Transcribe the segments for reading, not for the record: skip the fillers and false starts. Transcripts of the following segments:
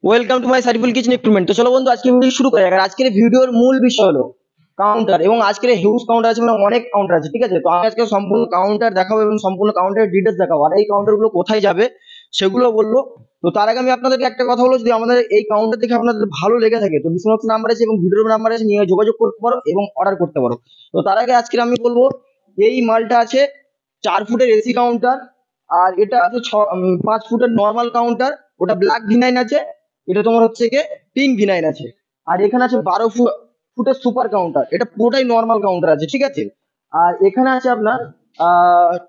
Welcome to my servile kitchen equipment. তো চলো বন্ধু, আজকে ভিডিও শুরু করা যাক। আর আজকের ভিডিওর মূল বিষয় হলো কাউন্টার, এবং আজকের হিউজ কাউন্টার আছে, মানে অনেক কাউন্টার আছে, ঠিক আছে। তো আমি আজকে সম্পূর্ণ কাউন্টার দেখাবো এবং সম্পূর্ণ কাউন্টারের ডিটেলস দেখাবো, আর এই কাউন্টার গুলো কোথায় যাবে সেগুলো বলবো। তো তার আগে আমি আপনাদেরকে একটা কথা বলবো, যদি আমাদের এই কাউন্টার দেখে আপনাদের ভালো লেগে থাকে তো ডিসক্রিপশন নাম্বার আছে এবং ভিডিওর নাম্বার আছে, নিয়ে যোগাযোগ করতে পারো এবং অর্ডার করতে পারো। তো তার আগে আজকে আমি বলবো, এই মালটা আছে 4 ফুটের এসি কাউন্টার, আর এটা আছে 5 ফুটের নর্মাল কাউন্টার। ওটা ব্ল্যাক ভিনাইন আছে, এটা তোমার হচ্ছে গিয়ে পিঙ্ক ভিনাইন আছে। আর এখানে আছে 12 ফুটের সুপার কাউন্টার, এটা পুরোটাই নর্মাল কাউন্টার আছে, ঠিক আছে। আর এখানে আছে আপনার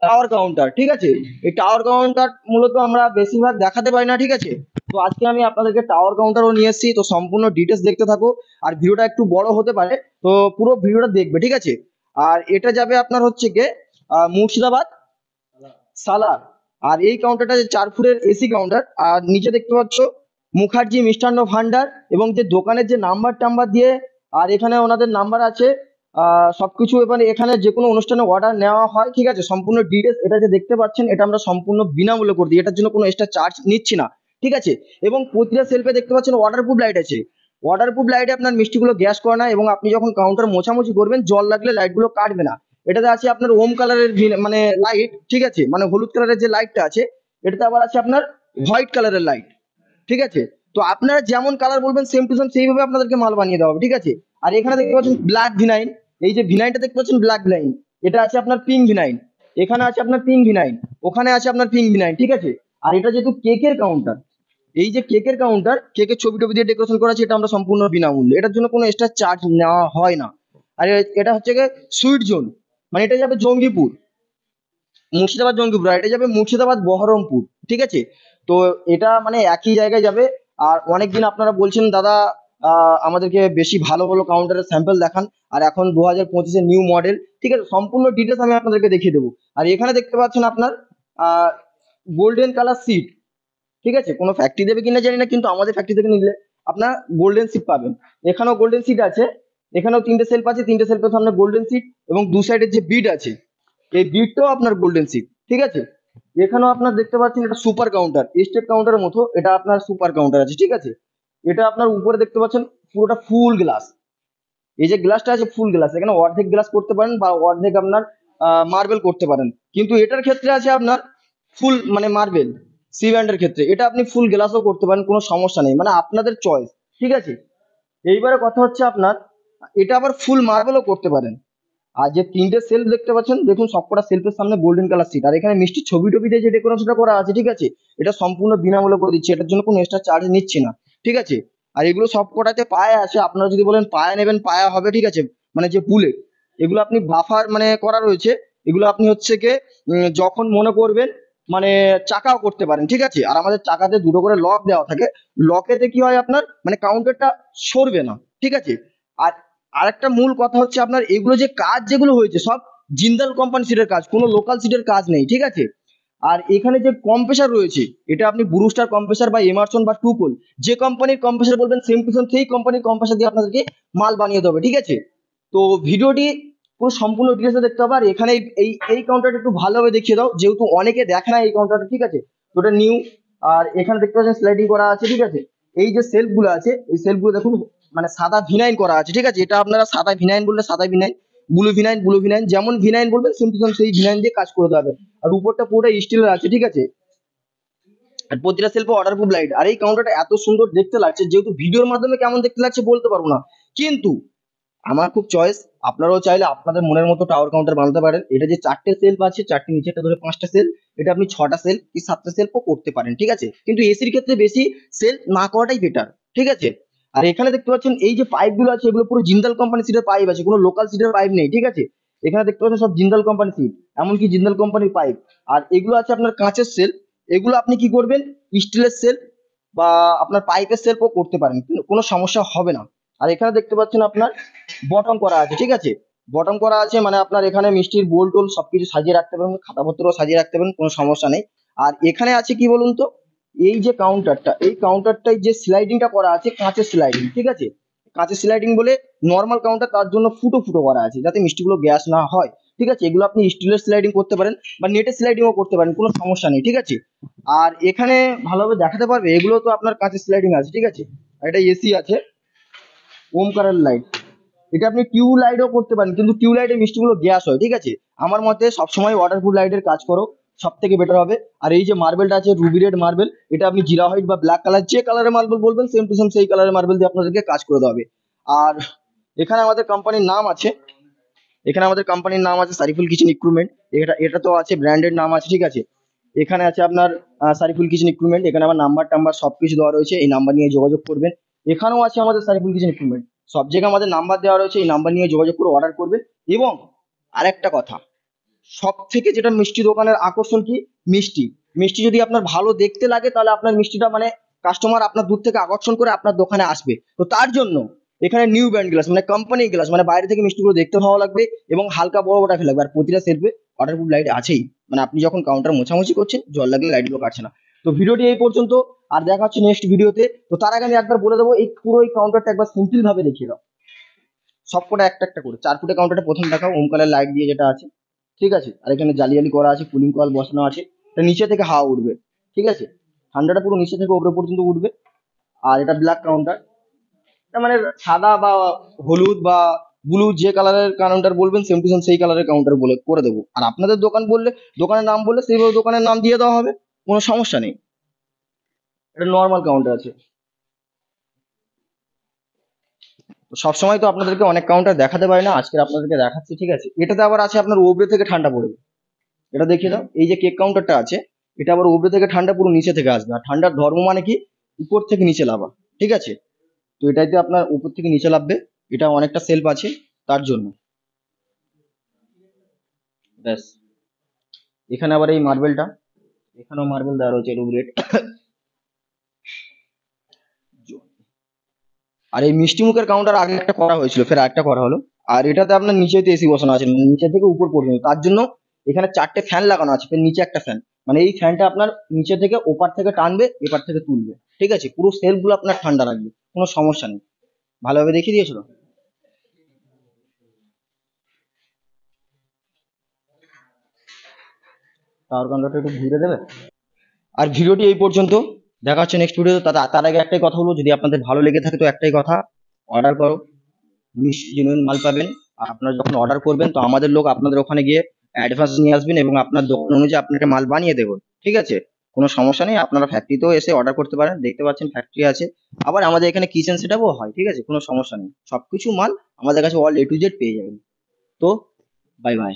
টাওয়ার কাউন্টার, ঠিক আছে। এই টাওয়ার কাউন্টার মূলত আমরা বেশিরভাগ দেখাতে পারি না, ঠিক আছে। তো আজকে আমি আপনাদেরকে টাওয়ার কাউন্টারও নিয়ে এসেছি, তো সম্পূর্ণ ডিটেলস দেখতে থাকো। আর ভিডিওটা একটু বড় হতে পারে, তো পুরো ভিডিওটা দেখবে, ঠিক আছে। আর এটা যাবে আপনার হচ্ছে গিয়ে মুর্শিদাবাদ সালার। আর এই কাউন্টারটা যে 4 ফুটের এসি কাউন্টার, আর নিচে দেখতে পাচ্ছ মুখার্জি মিষ্টান্ন ভান্ডার, এবং যে দোকানের যে নাম্বার টাম্বার দিয়ে, আর এখানে ওনাদের নাম্বার আছে সবকিছু। এবার এখানে যে কোনো অনুষ্ঠানে অর্ডার নেওয়া হয়, ঠিক আছে। সম্পূর্ণ ডিটেলস এটা যে দেখতে পাচ্ছেন, এটা আমরা সম্পূর্ণ বিনামূল্যে করে দিই, এটার জন্য কোনো এক্সট্রা চার্জ নিচ্ছি না, ঠিক আছে। এবং প্রতিটা সেলফে দেখতে পাচ্ছেন ওয়াটারপ্রুফ লাইট আছে। ওয়াটারপ্রুফ লাইটে আপনার মিষ্টিগুলো গ্যাস করে না, এবং আপনি যখন কাউন্টার মোছামুছি করবেন জল লাগলে লাইটগুলো কাটবে না। এটাতে আছে আপনার ওম কালারের মানে লাইট, ঠিক আছে, মানে হলুদ কালারের যে লাইটটা আছে। এটাতে আবার আছে আপনার হোয়াইট কালারের লাইট, ঠিক আছে। তো আপনারা যেমন কালার বলবেন সেম টু সেম সেইভাবে আপনাদেরকে মাল বানিয়ে দেওয়া হবে, ঠিক আছে। আর এখানে দেখতে পাচ্ছেন ব্ল্যাক ভিনাইন, এই যে ভিনাইনটা দেখতে পাচ্ছেন ব্ল্যাক ভিনাইন, এটা আছে আপনার পিঙ্ক ভিনাইন। এখানে আছে আপনার পিঙ্ক ভিনাইন, ওখানে আছে আপনার পিঙ্ক ভিনাইন, ঠিক আছে। আর এটা যেহেতু কেকের কাউন্টার, এই যে কেকের কাউন্টার, কেকের ছবি টবি দিয়ে ডেকোরেশন করা আছে, এটা আমরা সম্পূর্ণ বিনামূল্যে, এটার জন্য কোনো এক্সট্রা চার্জ নেওয়া হয় না। আর এটা হচ্ছে গিয়ে সুইট জোন, মানে এটা যাবে জঙ্গিপুর, মুর্শিদাবাদ জঙ্গিপুর, আর এটা যাবে মুর্শিদাবাদ বহরমপুর, ঠিক আছে। তো এটা মানে একই জায়গায় যাবে। আর অনেকদিন আপনারা বলছেন দাদা আমাদেরকে বেশি ভালো ভালো কাউন্টারের স্যাম্পল দেখান, আর এখন 2025-এর নিউ মডেল, ঠিক আছে। সম্পূর্ণ ডিটেলস আমি আপনাদেরকে দেখিয়ে দেবো। আর এখানে দেখতে পাচ্ছেন আপনার গোল্ডেন কালার সিট, ঠিক আছে। কোনো ফ্যাক্টরি দেবে কিনা জানি না, কিন্তু আমাদের ফ্যাক্টরি থেকে নিলে আপনার গোল্ডেন সিট পাবেন। এখানেও গোল্ডেন সিট আছে, এখানেও 3টে সেলফ আছে, 3টে সেলফের সামনে গোল্ডেন সিট, এবং দু সাইডের যে বিড আছে এই বিটটাও আপনার গোল্ডেন সিট, ঠিক আছে। এখানেও আপনার দেখতে পাচ্ছেন এটা সুপার কাউন্টার, স্টেট কাউন্টারের মতো এটা আপনার সুপার কাউন্টার আছে, ঠিক আছে। এটা আপনার উপরে দেখতে পাচ্ছেন পুরোটা ফুল গ্লাস, এই যে গ্লাসটা আছে ফুল গ্লাস, এখানে অর্ধেক গ্লাস করতে পারেন বা অর্ধেক আপনার মার্বেল করতে পারেন, কিন্তু এটার ক্ষেত্রে আছে আপনার ফুল মানে মার্বেল। সি ব্যান্ডের ক্ষেত্রে এটা আপনি ফুল গ্লাসও করতে পারেন, কোনো সমস্যা নেই, মানে আপনাদের চয়েস, ঠিক আছে। এইবারে কথা হচ্ছে আপনার এটা আবার ফুল মার্বেলও করতে পারেন। আর যে 3টে সেলফ দেখতে পাচ্ছেন, দেখুন সবকটা সেলফের সামনে গোল্ডেন কালার সিট, আর এখানে মিষ্টি ছবি টবি দিয়ে যে ডেকোরেশনটা করা আছে, ঠিক আছে। এটা সম্পূর্ণ বিনামূল্যে করে দিচ্ছি, এটার জন্য কোনো এক্সট্রা চার্জ নিচ্ছি না, ঠিক আছে। আর এগুলো সবকটাতে পায়া আছে, আপনারা যদি বলেন পায়া নেবেন পায়া হবে, ঠিক আছে। মানে যে বুলেট, এগুলো আপনি বাফার মানে করা রয়েছে, এগুলো আপনি হচ্ছে কি যখন মনে করবেন মানে চাকাও করতে পারেন, ঠিক আছে। আর আমাদের চাকাতে দুটো করে লক দেওয়া থাকে, লকেতে কি হয় আপনার মানে কাউন্টারটা সরবে না, ঠিক আছে। আর আরেকটা মূল কথা হচ্ছে আপনার এগুলো যে কাজ যেগুলো হয়েছে সব জিন্দাল কোম্পানি সিটের কাজ, কোনো লোকাল সিটের কাজ নেই, ঠিক আছে। আর এখানে যে কম্প্রেসার রয়েছে, এটা আপনি ব্রুস্টার কম্প্রেসার বা এমারসন বা টুকুল, যে কোম্পানির কম্প্রেসার বলবেন সেম টু সেম সেই কোম্পানির কম্প্রেসার দিয়ে আপনাদেরকে মাল বানিয়ে দেবে, ঠিক আছে। তো ভিডিওটি পুরো সম্পূর্ণ ডিটেলসে দেখতে হবে। আর এখানে এই এই কাউন্টারটা একটু ভালোভাবে দেখিয়ে দাও, যেহেতু অনেকে দেখে না এই কাউন্টারটা, ঠিক আছে। তো এটা নিউ। আর এখানে দেখতে পাচ্ছেন স্লাইডিং করা আছে, ঠিক আছে। এই যে সেলফ গুলো আছে এই সেলফ গুলো দেখুন মানে সাদা ভিনাইন করা আছে, ঠিক আছে। এটা আপনারা সাদা ভিনাইন বললে সাদা ভিনাইন, ব্লু ভিনাইন যেমন ভিনাইন বলবেন সেম টু সেম সেই ভিনাইন দিয়ে কাজ করে দেবে। আর উপরটা পুরোটা স্টিলের আছে, ঠিক আছে। আর প্রতিটা সেলফে অর্ডারপ্রুফ লাইট। আর এই কাউন্টারটা এত সুন্দর দেখতে লাগছে, যেহেতু ভিডিওর মাধ্যমে কেমন দেখতে লাগছে বলতে পারবো না, কিন্তু আমার খুব চয়েস। আপনারাও চাইলে আপনাদের মনের মতো টাওয়ার কাউন্টার বানাতে পারেন। এটা যে 4টে সেলফ আছে, 4টে নিচেটা ধরে 5টা সেলফ, এটা আপনি 6টা সেলফ কি 7টা সেলফও করতে পারেন, ঠিক আছে। কিন্তু এসির ক্ষেত্রে বেশি সেলফ না করাটাই বেটার, ঠিক আছে। আর এখানে দেখতে পাচ্ছেন এই যে পাইপ গুলো আছে, এগুলো পুরো জিন্দাল কোম্পানি সিটের পাইপ আছে, কোনো লোকাল সিটের পাইপ নেই, ঠিক আছে। এখানে দেখতে পাচ্ছেন সব জিন্দাল কোম্পানি সিট, এমনকি জিন্দাল কোম্পানির পাইপ। আর এগুলো আছে আপনার কাঁচের সেলফ, এগুলো আপনি কি করবেন স্টিলের সেলফ বা আপনার পাইপের সেলফও করতে পারেন, কোনো সমস্যা হবে না। আর এখানে দেখতে পাচ্ছেন আপনার বটম করা আছে, ঠিক আছে। বটম করা আছে মানে আপনার এখানে মিষ্টির বোল টোল সবকিছু সাজিয়ে রাখতে পারবেন, খাতাপত্রও সাজিয়ে রাখতে পারবেন, কোনো সমস্যা নেই। আর এখানে আছে কি বলুন তো, এই যে কাউন্টারটা, এই কাউন্টারটাই যে স্লাইডিংটা করা আছে কাঁচের স্লাইডিং, ঠিক আছে। কাঁচের স্লাইডিং বলে নর্মাল কাউন্টার, তার জন্য ফুটো ফুটো করা আছে যাতে মিষ্টিগুলো গ্যাস না হয়। ঠিক আছে, এগুলো আপনি স্টিলের স্লাইডিং করতে পারেন বা নেটের স্লাইডিংও করতে পারেন, কোনো সমস্যা নেই, ঠিক আছে। আর এখানে ভালোভাবে দেখাতে পারবে, এগুলো তো আপনার কাঁচের স্লাইডিং আছে, ঠিক আছে। আর এটা এসি আছে, ওমকারের লাইট, এটা আপনি টিউব লাইটও করতে পারেন, কিন্তু টিউব লাইটের মিষ্টিগুলো গ্যাস হয়, ঠিক আছে। আমার মতে সবসময় ওয়াটারপ্রুফ লাইটের কাজ করো, সব থেকে বেটার হবে। আর এই যে মার্বেলটা আছে রুবি রেড মার্বেল, এটা আপনি জিরা হোয়াইট বা ব্ল্যাক কালার যে কালারের মার্বেল বলবেন সেম টু সেম সেই কালারের মার্বেল দিয়ে আপনাদেরকে কাজ করে দেওয়া হবে। আর এখানে আমাদের কোম্পানির নাম আছে, এখানে আমাদের কোম্পানির নাম আছে সারিফুল কিচেন ইকুইপমেন্ট, এটা তো আছে ব্র্যান্ডের নাম আছে, ঠিক আছে। এখানে আছে আপনার সারিফুল কিচেন ইকুইপমেন্ট, এখানে আমার নাম্বার টাম্বার সবকিছু দেওয়া রয়েছে, এই নাম্বার নিয়ে যোগাযোগ করবেন। এখানেও আছে আমাদের সারিফুল কিচেন ইকুইপমেন্ট, সব জায়গায় আমাদের নাম্বার দেওয়া রয়েছে, এই নাম্বার নিয়ে যোগাযোগ করে অর্ডার করবেন। এবং আরেকটা কথা, সব থেকে যেটা মিষ্টি দোকানের আকর্ষণ কি, মিষ্টি। মিষ্টি যদি আপনার ভালো দেখতে লাগে তাহলে আপনার মিষ্টিটা মানে কাস্টমার আপনার দূর থেকে আকর্ষণ করে আপনার দোকানে আসবে। তো তার জন্য এখানে নিউ ব্র্যান্ড গ্লাস মানে কোম্পানি গ্লাস, মানে বাইরে থেকে মিষ্টিগুলো দেখতে ভালো লাগবে এবং হালকা বড় বড় লাগবে। আর প্রতিটা সেলফে ওয়াটারপ্রুফ লাইট আছেই, মানে আপনি যখন কাউন্টার মোছামুছি করছেন জল লাগলে লাইটগুলো কাটছে না। তো ভিডিওটি এই পর্যন্ত, আর দেখা হচ্ছে নেক্সট ভিডিওতে। তো তার আগে আমি একবার বলে দেবো, এই পুরো এই কাউন্টারটা একবার সিম্পল ভাবে দেখিয়ে দাও, সবকটা একটা একটা করে। 4 ফুটের কাউন্টারটা প্রথম দেখাও, ওমকারের লাইট দিয়ে যেটা আছে, ঠিক আছে। আর এখানে জালি জালি করা আছে, কুলিং কয়েল বসানো আছে, এটা নিচে থেকে হাওয়া উঠবে, ঠিক আছে। ঠান্ডাটা পুরো নিচে থেকে উপরে পর্যন্ত উঠবে। আর এটা ব্ল্যাক কাউন্টার, এটা মানে সাদা বা হলুদ বা ব্লু যে কালারের কাউন্টার বলবেন সেম টু সেম সেই কালারের কাউন্টার বলে করে দেবো। আর আপনাদের দোকান বললে, দোকানের নাম বললে সেইভাবে দোকানের নাম দিয়ে দেওয়া হবে, কোনো সমস্যা নেই। এটা নর্মাল কাউন্টার আছে। তো সবসময় তো আপনাদেরকে অনেক কাউন্টার দেখাতে পারি না, আজকে আপনাদেরকে দেখাচ্ছি, ঠিক আছে। এটাতে আবার আছে আপনার ওপরে থেকে ঠান্ডা পড়বে, এটা দেখিয়ে দাও। এই যে কেক কাউন্টারটা আছে, এটা আবার উপরে থেকে ঠান্ডা পুরো নিচে থেকে আসবে। আর ঠান্ডার ধর্ম মানে কি, উপর থেকে নিচে লাভা, ঠিক আছে। তো এটাইতে আপনার উপর থেকে নিচে লাভবে, এটা অনেকটা সেলফ আছে তার জন্য, ব্যাস। এখানে আবার এই মার্বেলটা, এখানেও মার্বেল দেওয়া রয়েছে রুম রেট। আর এই মিষ্টি মুখের কাউন্টার আগে একটা করা হয়েছিল, ফের একটা করা হলো। আর এটাতে আপনার নিচেতে এসি বসানো আছে, মানে নিচে থেকে উপর পর্যন্ত, তার জন্য এখানে 4টে ফ্যান লাগানো আছে, ফের নিচে একটা ফ্যান, মানে এই ফ্যানটা আপনার নিচে থেকে ওপার থেকে টানবে, এপার থেকে তুলবে, ঠিক আছে। পুরো সেলফ গুলো আপনার ঠান্ডা রাখবে, কোনো সমস্যা নেই। ভালোভাবে দেখিয়ে দিয়েছিল। টাওয়ার কাউন্টারটা একটু ঘুরে দেবে। আর ভিডিওটি এই পর্যন্ত, দেখা হচ্ছে নেক্সট ভিডিও। তার আগে একটাই কথা বলবো, যদি আপনাদের ভালো লেগে থাকে তো একটাই কথা, অর্ডার করো, নিশ্চয়ই জেনুইন মাল পাবেন। আর আপনারা যখন অর্ডার করবেন তো আমাদের লোক আপনাদের ওখানে গিয়ে অ্যাডভান্স নিয়ে আসবেন এবং আপনার দোকান অনুযায়ী আপনাকে মাল বানিয়ে দেবো, ঠিক আছে। কোনো সমস্যা নেই, আপনারা ফ্যাক্টরিতেও এসে অর্ডার করতে পারেন, দেখতে পাচ্ছেন ফ্যাক্টরি আছে। আবার আমাদের এখানে কিচেন সেটআপও হয়, ঠিক আছে, কোনো সমস্যা নেই। সবকিছু মাল আমাদের কাছে অল A to Z পেয়ে যাবেন। তো বাই বাই।